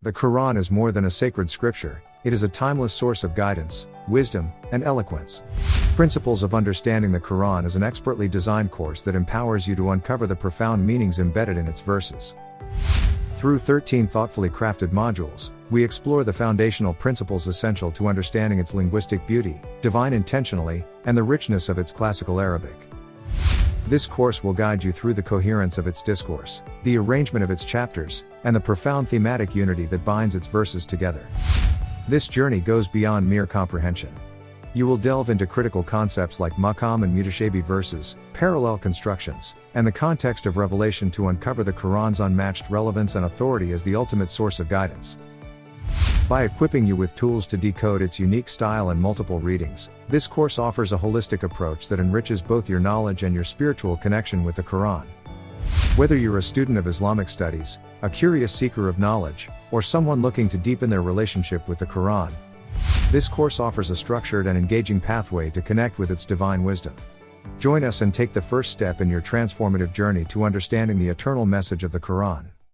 The Qur'an is more than a sacred scripture, it is a timeless source of guidance, wisdom, and eloquence. Principles of Understanding the Qur'an is an expertly designed course that empowers you to uncover the profound meanings embedded in its verses. Through 13 thoughtfully crafted modules, we explore the foundational principles essential to understanding its linguistic beauty, divine intentionality, and the richness of its classical Arabic. This course will guide you through the coherence of its discourse, the arrangement of its chapters, and the profound thematic unity that binds its verses together. This journey goes beyond mere comprehension. You will delve into critical concepts like maqam and mutashabi verses, parallel constructions, and the context of revelation to uncover the Qur'an's unmatched relevance and authority as the ultimate source of guidance. By equipping you with tools to decode its unique style and multiple readings, this course offers a holistic approach that enriches both your knowledge and your spiritual connection with the Qur'an. Whether you're a student of Islamic studies, a curious seeker of knowledge, or someone looking to deepen their relationship with the Qur'an, this course offers a structured and engaging pathway to connect with its divine wisdom. Join us and take the first step in your transformative journey to understanding the eternal message of the Qur'an.